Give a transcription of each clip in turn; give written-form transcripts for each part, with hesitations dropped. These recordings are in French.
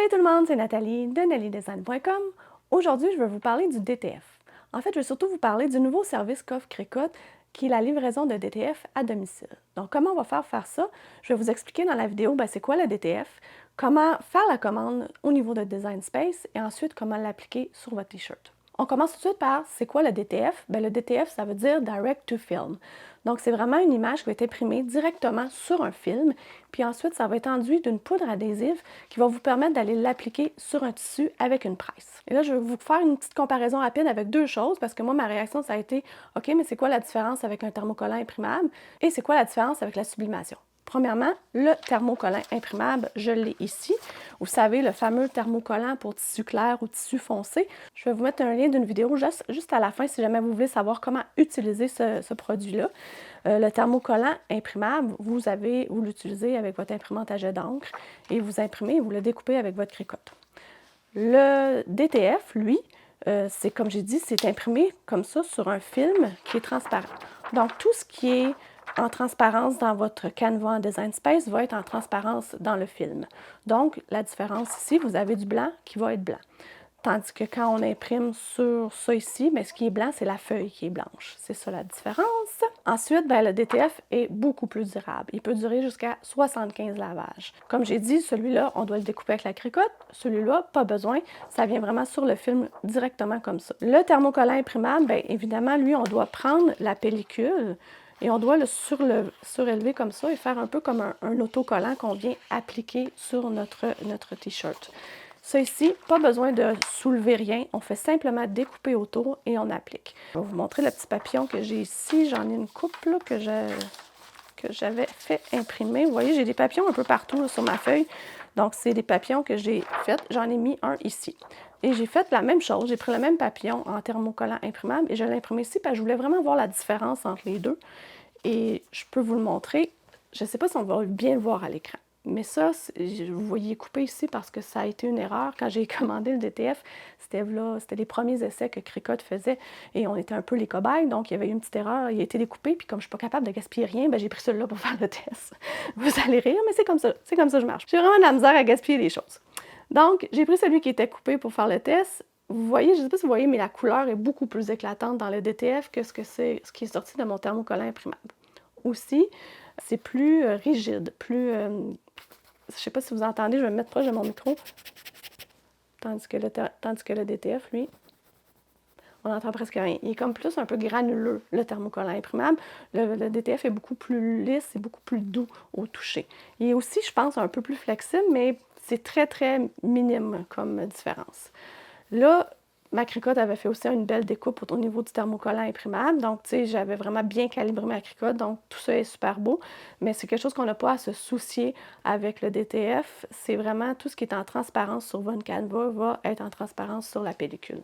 Salut tout le monde, c'est Nathalie de nellydesign.com. Aujourd'hui, je vais vous parler du DTF. En fait, je vais surtout vous parler du nouveau service qu'offre Cricut, qui est la livraison de DTF à domicile. Donc, comment on va faire ça? Je vais vous expliquer dans la vidéo c'est quoi le DTF, comment faire la commande au niveau de Design Space et ensuite comment l'appliquer sur votre T-shirt. On commence tout de suite par c'est quoi le DTF? Le DTF, ça veut dire Direct to Film. Donc, c'est vraiment une image qui va être imprimée directement sur un film, puis ensuite, ça va être enduit d'une poudre adhésive qui va vous permettre d'aller l'appliquer sur un tissu avec une presse. Et là, je vais vous faire une petite comparaison rapide avec deux choses, parce que moi, ma réaction, ça a été « OK, mais c'est quoi la différence avec un thermocollant imprimable? Et c'est quoi la différence avec la sublimation? » Premièrement, le thermocollant imprimable, je l'ai ici. Vous savez, le fameux thermocollant pour tissu clair ou tissu foncé. Je vais vous mettre un lien d'une vidéo juste à la fin si jamais vous voulez savoir comment utiliser ce produit-là. Le thermocollant imprimable, vous l'utilisez avec votre imprimante à jet d'encre et vous imprimez et vous le découpez avec votre Cricut. Le DTF, lui, c'est comme j'ai dit, c'est imprimé comme ça sur un film qui est transparent. Donc, tout ce qui est en transparence dans votre Canva en Design Space va être en transparence dans le film. Donc, la différence ici, vous avez du blanc qui va être blanc. Tandis que quand on imprime sur ça ici, ce qui est blanc, c'est la feuille qui est blanche. C'est ça la différence. Ensuite, le DTF est beaucoup plus durable. Il peut durer jusqu'à 75 lavages. Comme j'ai dit, celui-là, on doit le découper avec la Cricut. Celui-là, pas besoin. Ça vient vraiment sur le film directement comme ça. Le thermocollant imprimable, évidemment, lui, on doit prendre la pellicule et on doit le surélever comme ça et faire un peu comme un autocollant qu'on vient appliquer sur notre T-shirt. Ça ici, pas besoin de soulever rien. On fait simplement découper autour et on applique. Je vais vous montrer le petit papillon que j'ai ici. J'en ai une coupe là, que j'avais fait imprimer. Vous voyez, j'ai des papillons un peu partout là, sur ma feuille. Donc, c'est des papillons que j'ai faits. J'en ai mis un ici. Et j'ai fait la même chose. J'ai pris le même papillon en thermocollant imprimable et je l'ai imprimé ici parce que je voulais vraiment voir la différence entre les deux. Et je peux vous le montrer. Je ne sais pas si on va bien le voir à l'écran. Mais ça, vous voyez coupé ici parce que ça a été une erreur. Quand j'ai commandé le DTF, c'était les premiers essais que Cricut faisait et on était un peu les cobayes. Donc, il y avait eu une petite erreur. Il a été découpé. Puis, comme je ne suis pas capable de gaspiller rien, j'ai pris celui-là pour faire le test. Vous allez rire, mais c'est comme ça. C'est comme ça que je marche. J'ai vraiment de la misère à gaspiller des choses. Donc, j'ai pris celui qui était coupé pour faire le test. Vous voyez, je ne sais pas si vous voyez, mais la couleur est beaucoup plus éclatante dans le DTF que ce qui est sorti de mon thermocollant imprimable. Aussi, c'est plus rigide, plus... je ne sais pas si vous entendez, je vais me mettre proche de mon micro. Tandis que le DTF, lui, on n'entend presque rien. Il est comme plus un peu granuleux, le thermocollant imprimable. Le DTF est beaucoup plus lisse et beaucoup plus doux au toucher. Il est aussi, je pense, un peu plus flexible, mais c'est très, très minime comme différence. Là, ma Cricut avait fait aussi une belle découpe au niveau du thermocollant imprimable. Donc, tu sais, j'avais vraiment bien calibré ma Cricut. Donc, tout ça est super beau. Mais c'est quelque chose qu'on n'a pas à se soucier avec le DTF. C'est vraiment tout ce qui est en transparence sur votre Canva va être en transparence sur la pellicule.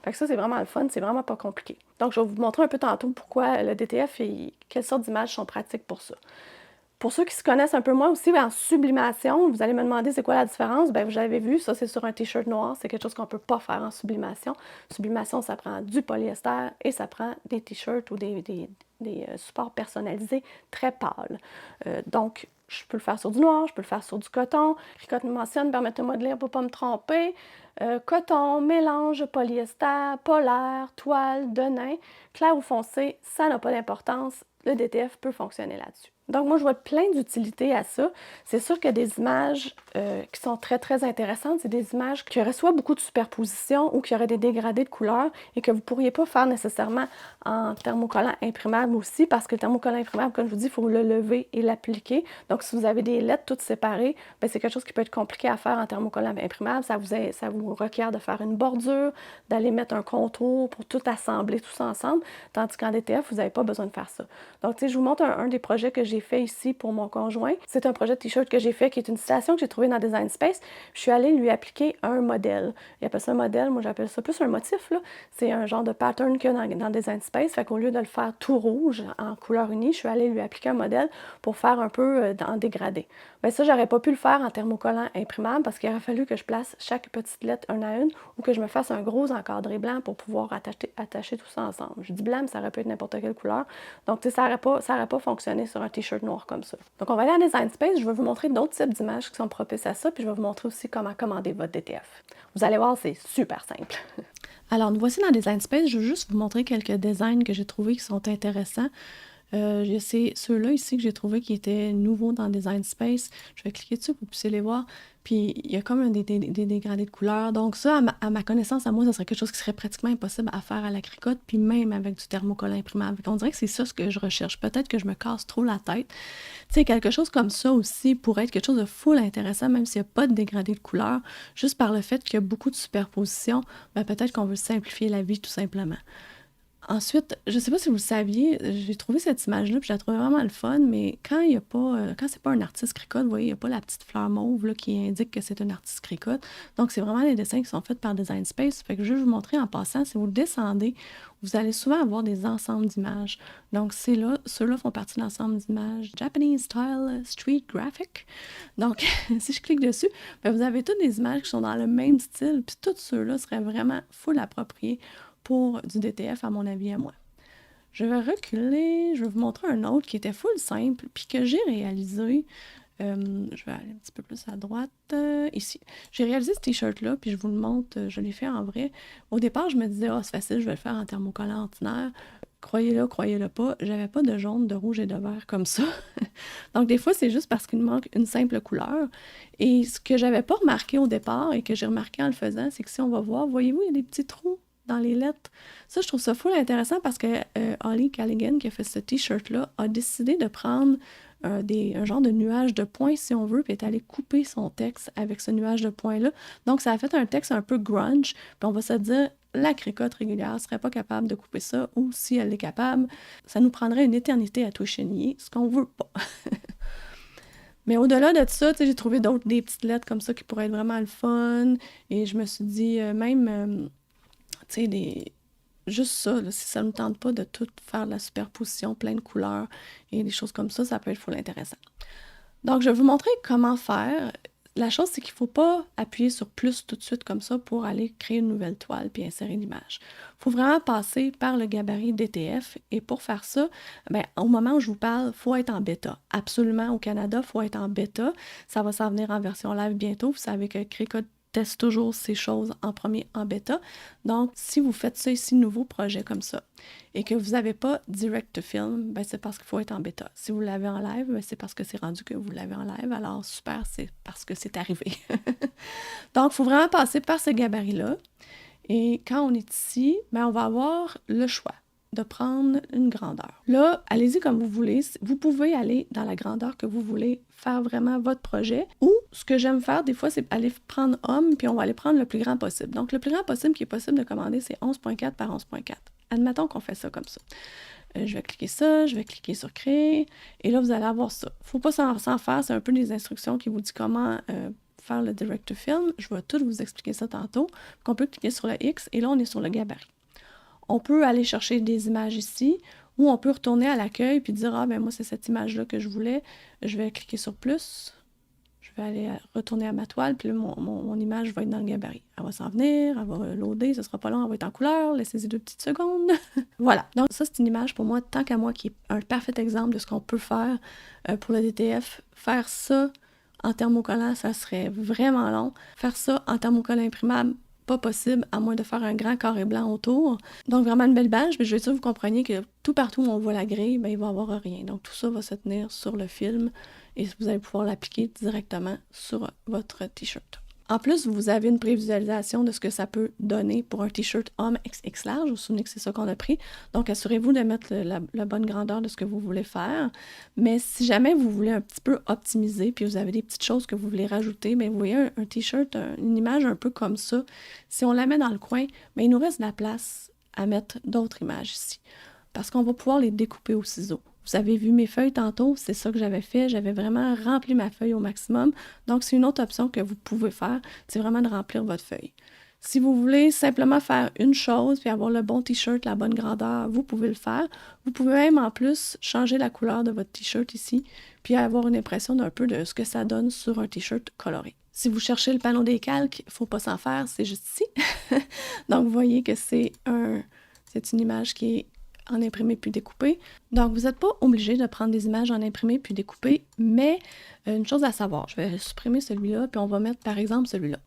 Fait que ça, c'est vraiment le fun. C'est vraiment pas compliqué. Donc, je vais vous montrer un peu tantôt pourquoi le DTF et quelles sortes d'images sont pratiques pour ça. Pour ceux qui se connaissent un peu moins aussi, en sublimation, vous allez me demander c'est quoi la différence. Vous l'avez vu, ça c'est sur un t-shirt noir, c'est quelque chose qu'on ne peut pas faire en sublimation. Sublimation, ça prend du polyester et ça prend des t-shirts ou des supports personnalisés très pâles. Donc, je peux le faire sur du noir, je peux le faire sur du coton. Cricut me mentionne, permettez-moi de lire pour ne pas me tromper. Coton, mélange, polyester, polaire, toile, denim, clair ou foncé, ça n'a pas d'importance. Le DTF peut fonctionner là-dessus. Donc, moi, je vois plein d'utilités à ça. C'est sûr qu'il y a des images qui sont très, très intéressantes. C'est des images qui auraient soit beaucoup de superposition ou qui auraient des dégradés de couleurs et que vous ne pourriez pas faire nécessairement en thermocollant imprimable aussi parce que le thermocollant imprimable, comme je vous dis, il faut le lever et l'appliquer. Donc, si vous avez des lettres toutes séparées, c'est quelque chose qui peut être compliqué à faire en thermocollant imprimable. Ça vous requiert de faire une bordure, d'aller mettre un contour pour tout assembler, tout ça ensemble. Tandis qu'en DTF, vous n'avez pas besoin de faire ça. Donc, tu sais, je vous montre un des projets que j'ai fait ici pour mon conjoint. C'est un projet de t-shirt que j'ai fait qui est une citation que j'ai trouvée dans Design Space. Je suis allée lui appliquer un modèle. Il appelle ça un modèle, moi j'appelle ça plus un motif, là. C'est un genre de pattern qu'il y a dans Design Space. Fait qu'au lieu de le faire tout rouge en couleur unie, je suis allée lui appliquer un modèle pour faire un peu en dégradé. Bien ça, j'aurais pas pu le faire en thermocollant imprimable parce qu'il aurait fallu que je place chaque petite lettre une à une ou que je me fasse un gros encadré blanc pour pouvoir attacher tout ça ensemble. Je dis blanc, mais ça aurait pu être n'importe quelle couleur. Donc, tu sais, ça aurait pas fonctionné sur un t-shirt noir comme ça. Donc, on va aller en Design Space. Je vais vous montrer d'autres types d'images qui sont propices à ça, puis je vais vous montrer aussi comment commander votre DTF. Vous allez voir, c'est super simple. Alors, nous voici dans Design Space. Je veux juste vous montrer quelques designs que j'ai trouvés qui sont intéressants. C'est ceux-là ici que j'ai trouvé qui étaient nouveaux dans Design Space. Je vais cliquer dessus pour que vous puissiez les voir. Puis il y a comme des dégradés de couleurs. Donc ça, à ma connaissance, à moi, ça serait quelque chose qui serait pratiquement impossible à faire à la cricotte, puis même avec du thermocollant imprimable. On dirait que c'est ça ce que je recherche. Peut-être que je me casse trop la tête. Tu sais, quelque chose comme ça aussi pourrait être quelque chose de full intéressant, même s'il n'y a pas de dégradé de couleurs. Juste par le fait qu'il y a beaucoup de superpositions, ben peut-être qu'on veut simplifier la vie tout simplement. Ensuite, je sais pas si vous le saviez, j'ai trouvé cette image-là, puis je la trouvais vraiment le fun, mais quand il y a pas, quand c'est pas un artiste cricotte, vous voyez, il n'y a pas la petite fleur mauve là, qui indique que c'est un artiste cricotte. Donc, c'est vraiment les dessins qui sont faits par Design Space. Fait que je vais vous montrer en passant, si vous descendez, vous allez souvent avoir des ensembles d'images. Donc, ceux-là font partie de l'ensemble d'images Japanese Style Street Graphic. Donc, si je clique dessus, bien, vous avez toutes des images qui sont dans le même style, puis tous ceux-là seraient vraiment full appropriés pour du DTF, à mon avis, à moi. Je vais reculer, je vais vous montrer un autre qui était full simple, puis que j'ai réalisé. Je vais aller un petit peu plus à droite, ici. J'ai réalisé ce t-shirt-là, puis je vous le montre, je l'ai fait en vrai. Au départ, je me disais, c'est facile, je vais le faire en thermocollant ordinaire. Croyez-le pas, j'avais pas de jaune, de rouge et de vert comme ça. Donc, des fois, c'est juste parce qu'il me manque une simple couleur. Et ce que j'avais pas remarqué au départ et que j'ai remarqué en le faisant, c'est que si on va voir, voyez-vous, il y a des petits trous dans les lettres. Ça, je trouve ça full intéressant parce que Holly Callaghan, qui a fait ce t-shirt-là, a décidé de prendre un genre de nuage de points, si on veut, puis est allé couper son texte avec ce nuage de points-là. Donc, ça a fait un texte un peu grunge, puis on va se dire, la cricotte régulière serait pas capable de couper ça, ou si elle est capable, ça nous prendrait une éternité à tout cheniller, ce qu'on veut pas. Mais au-delà de ça, j'ai trouvé des petites lettres comme ça qui pourraient être vraiment le fun, et je me suis dit, tu sais, juste ça, là, si ça ne me tente pas de tout faire de la superposition, plein de couleurs et des choses comme ça peut être full intéressant. Donc, je vais vous montrer comment faire. La chose, c'est qu'il ne faut pas appuyer sur plus tout de suite comme ça pour aller créer une nouvelle toile puis insérer l'image. Il faut vraiment passer par le gabarit DTF et pour faire ça, bien, au moment où je vous parle, il faut être en bêta. Absolument, au Canada, il faut être en bêta. Ça va s'en venir en version live bientôt. Vous savez que Cricut teste toujours ces choses en premier en bêta. Donc, si vous faites ça ici, nouveau projet comme ça, et que vous n'avez pas direct to film, ben c'est parce qu'il faut être en bêta. Si vous l'avez en live, ben c'est parce que c'est rendu que vous l'avez en live. Alors, super, c'est parce que c'est arrivé. Donc, il faut vraiment passer par ce gabarit-là. Et quand on est ici, ben on va avoir le choix de prendre une grandeur. Là, allez-y comme vous voulez. Vous pouvez aller dans la grandeur que vous voulez, faire vraiment votre projet. Ou, ce que j'aime faire des fois, c'est aller prendre homme, puis on va aller prendre le plus grand possible. Donc, le plus grand possible qui est possible de commander, c'est 11.4 par 11.4. Admettons qu'on fait ça comme ça. Je vais cliquer ça, je vais cliquer sur créer, et là, vous allez avoir ça. Faut pas s'en faire, c'est un peu des instructions qui vous disent comment faire le direct to film. Je vais tout vous expliquer ça tantôt. Donc, on peut cliquer sur le X, et là, on est sur le gabarit. On peut aller chercher des images ici, ou on peut retourner à l'accueil puis dire « Ah, ben moi, c'est cette image-là que je voulais. » Je vais cliquer sur « Plus ». Je vais aller retourner à ma toile, puis là, mon image va être dans le gabarit. Elle va s'en venir, elle va loader, ce sera pas long, elle va être en couleur, laissez-y 2 petites secondes. Voilà. Donc ça, c'est une image pour moi, tant qu'à moi, qui est un parfait exemple de ce qu'on peut faire pour le DTF. Faire ça en thermocollant, ça serait vraiment long. Faire ça en thermocollant imprimable, pas possible, à moins de faire un grand carré blanc autour. Donc, vraiment une belle badge, mais je veux sûr que vous compreniez que tout partout où on voit la grille, ben, il va y avoir rien. Donc, tout ça va se tenir sur le film et vous allez pouvoir l'appliquer directement sur votre t-shirt. En plus, vous avez une prévisualisation de ce que ça peut donner pour un t-shirt homme XX large. Vous vous souvenez que c'est ça qu'on a pris. Donc, assurez-vous de mettre la bonne grandeur de ce que vous voulez faire. Mais si jamais vous voulez un petit peu optimiser, puis vous avez des petites choses que vous voulez rajouter, bien, vous voyez un t-shirt, une image un peu comme ça. Si on la met dans le coin, bien, il nous reste de la place à mettre d'autres images ici. Parce qu'on va pouvoir les découper au ciseau. Vous avez vu mes feuilles tantôt, c'est ça que j'avais fait. J'avais vraiment rempli ma feuille au maximum. Donc, c'est une autre option que vous pouvez faire, c'est vraiment de remplir votre feuille. Si vous voulez simplement faire une chose puis avoir le bon t-shirt, la bonne grandeur, vous pouvez le faire. Vous pouvez même en plus changer la couleur de votre t-shirt ici, puis avoir une impression d'un peu de ce que ça donne sur un t-shirt coloré. Si vous cherchez le panneau des calques, il ne faut pas s'en faire, c'est juste ici. Donc, vous voyez que c'est une image qui est en imprimé puis découpé. Donc, vous n'êtes pas obligé de prendre des images en imprimé puis découpé, mais une chose à savoir, je vais supprimer celui-là, puis on va mettre par exemple celui-là.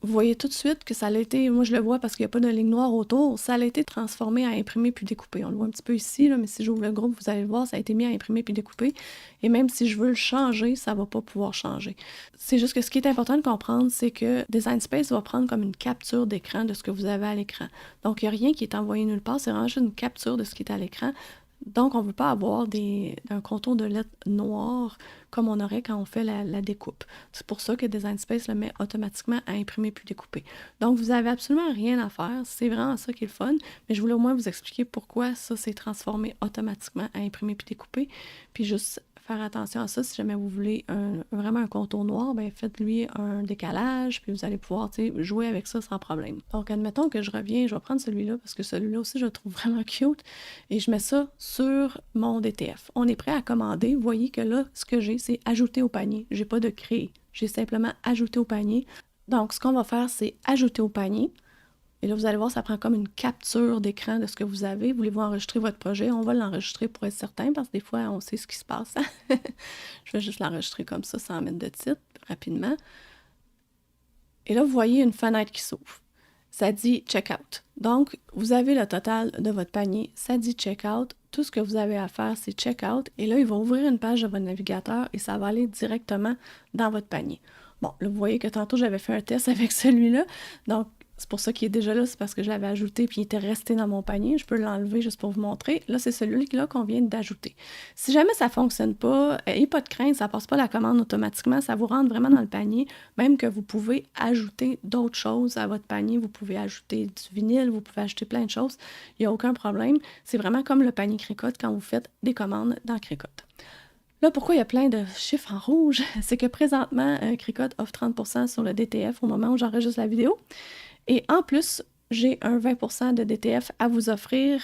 Vous voyez tout de suite que ça a été, moi je le vois parce qu'il n'y a pas de ligne noire autour, ça a été transformé à imprimer puis découpé. On le voit un petit peu ici, là, mais si j'ouvre le groupe, vous allez le voir, ça a été mis à imprimer puis découper. Et même si je veux le changer, ça ne va pas pouvoir changer. C'est juste que ce qui est important de comprendre, c'est que Design Space va prendre comme une capture d'écran de ce que vous avez à l'écran. Donc, il n'y a rien qui est envoyé nulle part, c'est vraiment juste une capture de ce qui est à l'écran. Donc, on ne veut pas avoir un contour de lettres noires comme on aurait quand on fait la découpe. C'est pour ça que Design Space le met automatiquement à imprimer puis découper. Donc, vous n'avez absolument rien à faire. C'est vraiment ça qui est le fun. Mais je voulais au moins vous expliquer pourquoi ça s'est transformé automatiquement à imprimer puis découper. Puis juste faire attention à ça. Si jamais vous voulez vraiment un contour noir, ben faites-lui un décalage, puis vous allez pouvoir jouer avec ça sans problème. Donc, admettons que je reviens, je vais prendre celui-là, parce que celui-là aussi, je le trouve vraiment cute, et je mets ça sur mon DTF. On est prêt à commander. Vous voyez que là, ce que j'ai, c'est ajouter au panier. J'ai pas de créer. J'ai simplement ajouté au panier. Donc, ce qu'on va faire, c'est ajouter au panier. Et là, vous allez voir, ça prend comme une capture d'écran de ce que vous avez. Voulez-vous enregistrer votre projet? On va l'enregistrer pour être certain, parce que des fois, on sait ce qui se passe. Je vais juste l'enregistrer comme ça, sans mettre de titre, rapidement. Et là, vous voyez une fenêtre qui s'ouvre. Ça dit « Checkout ». Donc, vous avez le total de votre panier. Ça dit « Checkout ». Tout ce que vous avez à faire, c'est « Checkout ». Et là, il va ouvrir une page de votre navigateur et ça va aller directement dans votre panier. Bon, là, vous voyez que tantôt, j'avais fait un test avec celui-là. Donc, c'est pour ça qu'il est déjà là, c'est parce que je l'avais ajouté puis il était resté dans mon panier. Je peux l'enlever juste pour vous montrer. Là, c'est celui-là qu'on vient d'ajouter. Si jamais ça ne fonctionne pas, n'ayez pas de crainte, ça ne passe pas la commande automatiquement, ça vous rentre vraiment dans le panier, même que vous pouvez ajouter d'autres choses à votre panier. Vous pouvez ajouter du vinyle, vous pouvez ajouter plein de choses. Il n'y a aucun problème. C'est vraiment comme le panier Cricut quand vous faites des commandes dans Cricut. Là, pourquoi il y a plein de chiffres en rouge? C'est que présentement, Cricut offre 30% sur le DTF au moment où j'enregistre la vidéo. Et en plus, j'ai un 20% de DTF à vous offrir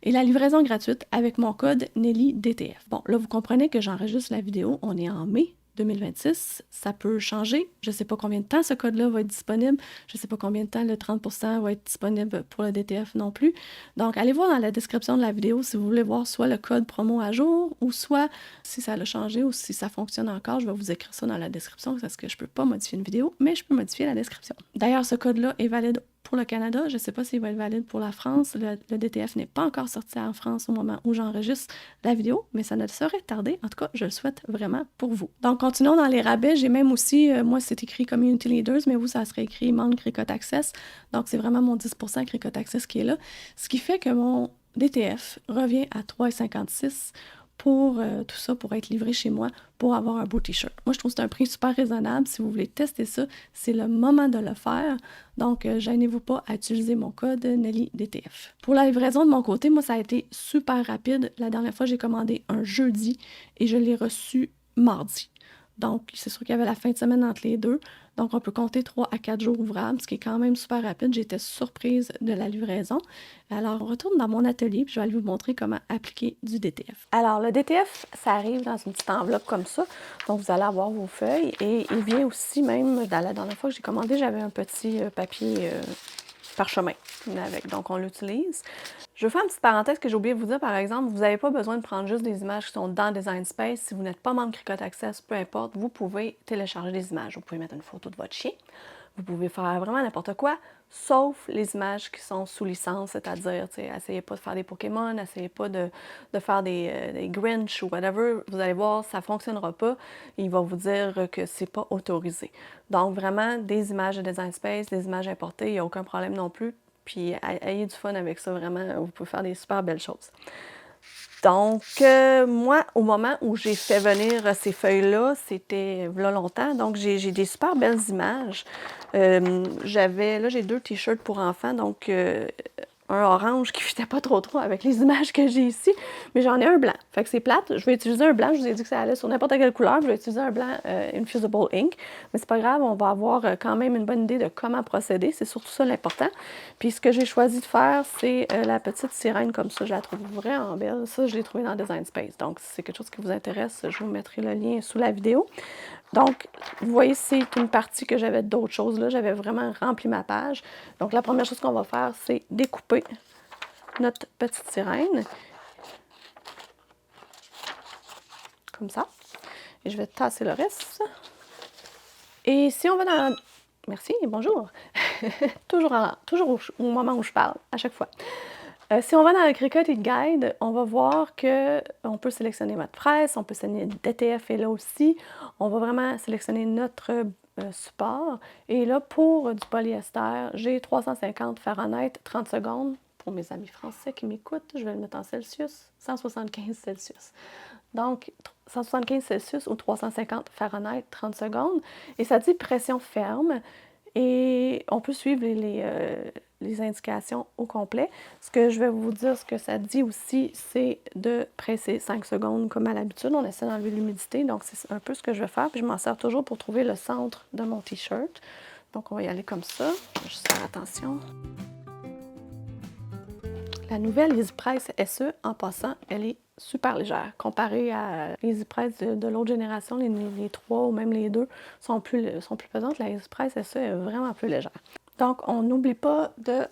et la livraison gratuite avec mon code NELLYDTF. Bon, là, vous comprenez que j'enregistre la vidéo, on est en mai 2026, ça peut changer. Je ne sais pas combien de temps ce code-là va être disponible. Je ne sais pas combien de temps le 30% va être disponible pour le DTF non plus. Donc, allez voir dans la description de la vidéo si vous voulez voir soit le code promo à jour ou soit si ça a changé ou si ça fonctionne encore. Je vais vous écrire ça dans la description parce que je ne peux pas modifier une vidéo, mais je peux modifier la description. D'ailleurs, ce code-là est valide pour le Canada. Je ne sais pas s'il va être valide pour la France. Le DTF n'est pas encore sorti en France au moment où j'enregistre la vidéo, mais ça ne saurait tarder. En tout cas, je le souhaite vraiment pour vous. Donc, continuons dans les rabais. J'ai même aussi, moi, c'est écrit Community Leaders, mais vous, ça serait écrit membre Cricut Access. Donc, c'est vraiment mon 10% Cricut Access qui est là. Ce qui fait que mon DTF revient à 3,56 pour tout ça, pour être livré chez moi, pour avoir un beau t-shirt. Moi, je trouve que c'est un prix super raisonnable. Si vous voulez tester ça, c'est le moment de le faire. Donc, gênez-vous pas à utiliser mon code NELLYDTF. Pour la livraison de mon côté, moi, ça a été super rapide. La dernière fois, j'ai commandé un jeudi et je l'ai reçu mardi. Donc, c'est sûr qu'il y avait la fin de semaine entre les deux. Donc, on peut compter 3 à 4 jours ouvrables, ce qui est quand même super rapide. J'étais surprise de la livraison. Alors, on retourne dans mon atelier, puis je vais aller vous montrer comment appliquer du DTF. Alors, le DTF, ça arrive dans une petite enveloppe comme ça. Donc, vous allez avoir vos feuilles. Et il vient aussi même, dans la dernière fois que j'ai commandé, j'avais un petit papier parchemin avec. Donc, on l'utilise. Je vais faire une petite parenthèse que j'ai oublié de vous dire, par exemple, vous n'avez pas besoin de prendre juste des images qui sont dans Design Space. Si vous n'êtes pas membre Cricut Access, peu importe, vous pouvez télécharger des images. Vous pouvez mettre une photo de votre chien. Vous pouvez faire vraiment n'importe quoi, sauf les images qui sont sous licence, c'est-à-dire, essayez pas de faire des Pokémon, essayez pas de faire des Grinch ou whatever. Vous allez voir, ça ne fonctionnera pas. Il va vous dire que c'est pas autorisé. Donc, vraiment, des images de Design Space, des images importées, il n'y a aucun problème non plus. Puis, ayez du fun avec ça, vraiment. Vous pouvez faire des super belles choses. Donc, moi, au moment où j'ai fait venir ces feuilles-là, c'était là longtemps. Donc, j'ai des super belles images. Là, j'ai 2 t-shirts pour enfants. Donc, un orange qui ne fitait pas trop avec les images que j'ai ici, mais j'en ai un blanc. Fait que c'est plate. Je vais utiliser un blanc. Je vous ai dit que ça allait sur n'importe quelle couleur. Je vais utiliser un blanc Infusible Ink. Mais c'est pas grave, on va avoir quand même une bonne idée de comment procéder. C'est surtout ça l'important. Puis ce que j'ai choisi de faire, c'est la petite sirène comme ça. Je la trouve vraiment belle. Ça, je l'ai trouvée dans Design Space. Donc, si c'est quelque chose qui vous intéresse, je vous mettrai le lien sous la vidéo. Donc, vous voyez, c'est une partie que j'avais d'autres choses là. J'avais vraiment rempli ma page. Donc, la première chose qu'on va faire, c'est découper notre petite sirène. Comme ça. Et je vais tasser le reste. Et si on va dans... Merci, bonjour. toujours au moment où je parle, à chaque fois. Si on va dans le Cricut Guide, on va voir qu'on peut sélectionner notre presse, on peut sélectionner DTF est là aussi. On va vraiment sélectionner notre support. Et là, pour du polyester, j'ai 350 Fahrenheit, 30 secondes. Pour mes amis français qui m'écoutent, je vais le mettre en Celsius, 175 Celsius. Donc, 175 Celsius ou 350 Fahrenheit, 30 secondes. Et ça dit pression ferme. Et on peut suivre les indications au complet. Ce que je vais vous dire, ce que ça dit aussi, c'est de presser 5 secondes comme à l'habitude. On essaie d'enlever l'humidité, donc c'est un peu ce que je vais faire. Puis je m'en sers toujours pour trouver le centre de mon t-shirt. Donc on va y aller comme ça. Je vais juste faire attention. La nouvelle EasyPress SE, en passant, elle est super légère. Comparée à l'EasyPress de l'autre génération, les 3 ou même les 2 sont plus pesantes. La EasyPress SE est vraiment plus légère. Donc, on n'oublie pas de,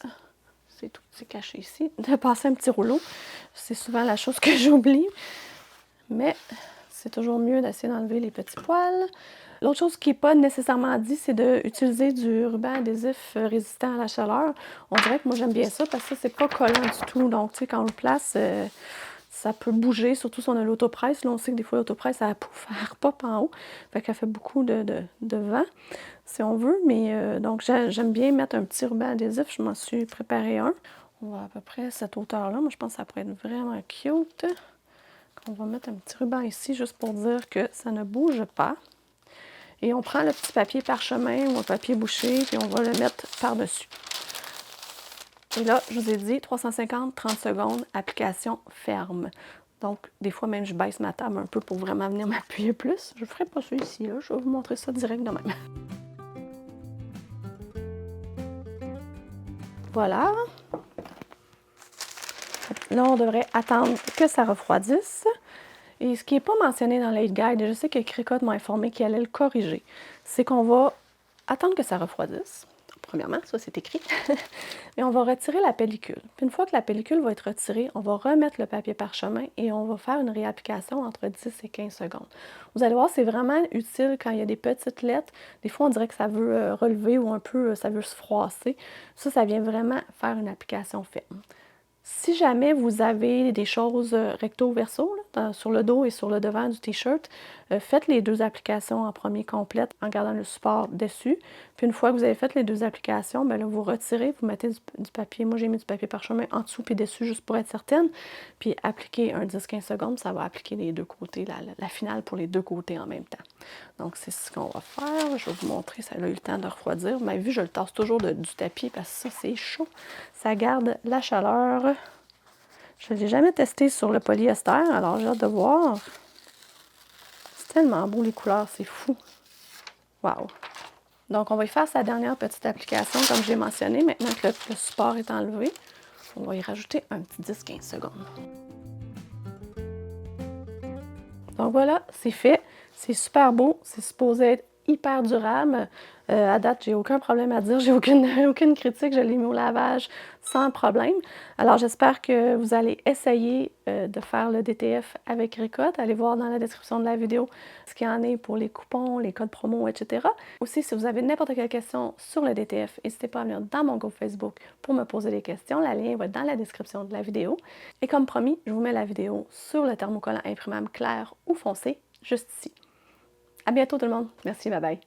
c'est caché ici, de passer un petit rouleau. C'est souvent la chose que j'oublie, mais c'est toujours mieux d'essayer d'enlever les petits poils. L'autre chose qui n'est pas nécessairement dit, c'est d'utiliser du ruban adhésif résistant à la chaleur. On dirait que moi j'aime bien ça parce que c'est pas collant du tout. Donc, tu sais, quand on le place, ça peut bouger, surtout si on a l'autopresse. Là, on sait que des fois, l'autopresse, elle repop en haut. Fait qu'elle fait beaucoup de vent, si on veut. Mais donc, j'aime bien mettre un petit ruban adhésif. Je m'en suis préparé un. On va à peu près à cette hauteur-là. Moi, je pense que ça pourrait être vraiment cute. On va mettre un petit ruban ici, juste pour dire que ça ne bouge pas. Et on prend le petit papier parchemin ou un papier bouché, puis on va le mettre par-dessus. Et là, je vous ai dit 350, 30 secondes, application ferme. Donc, des fois même, je baisse ma table un peu pour vraiment venir m'appuyer plus. Je ne ferai pas ça ici, là. Je vais vous montrer ça direct de même. Voilà. Là, on devrait attendre que ça refroidisse. Et ce qui n'est pas mentionné dans l'aide guide, et je sais que Cricut m'a informé qu'il allait le corriger, c'est qu'on va attendre que ça refroidisse. Premièrement, ça c'est écrit. Et on va retirer la pellicule. Puis une fois que la pellicule va être retirée, on va remettre le papier parchemin et on va faire une réapplication entre 10 et 15 secondes. Vous allez voir, c'est vraiment utile quand il y a des petites lettres. Des fois, on dirait que ça veut relever ou un peu, ça veut se froisser. Ça vient vraiment faire une application ferme. Si jamais vous avez des choses recto-verso sur le dos et sur le devant du t-shirt, faites les 2 applications en premier complète en gardant le support dessus. Puis une fois que vous avez fait les 2 applications, bien là, vous retirez, vous mettez du papier. Moi, j'ai mis du papier parchemin en dessous puis dessus juste pour être certaine. Puis appliquez un 10-15 secondes, ça va appliquer les 2 côtés, la finale pour les 2 côtés en même temps. Donc, c'est ce qu'on va faire. Je vais vous montrer, ça a eu le temps de refroidir. Vous m'avez vu, je le tasse toujours du tapis parce que ça, c'est chaud. Ça garde la chaleur. Je ne l'ai jamais testé sur le polyester, alors j'ai hâte de voir. C'est tellement beau les couleurs, c'est fou. Wow! Donc, on va y faire sa dernière petite application, comme j'ai mentionné. Maintenant que le support est enlevé, on va y rajouter un petit 10-15 secondes. Donc voilà, c'est fait. C'est super beau. C'est supposé être hyper durable. À date, j'ai aucun problème à dire. J'ai aucune critique. Je l'ai mis au lavage sans problème. Alors, j'espère que vous allez essayer de faire le DTF avec Cricut. Allez voir dans la description de la vidéo ce qu'il y en a pour les coupons, les codes promo, etc. Aussi, si vous avez n'importe quelle question sur le DTF, n'hésitez pas à venir dans mon groupe Facebook pour me poser des questions. Le lien va être dans la description de la vidéo. Et comme promis, je vous mets la vidéo sur le thermocollant imprimable clair ou foncé, juste ici. À bientôt tout le monde. Merci, bye bye.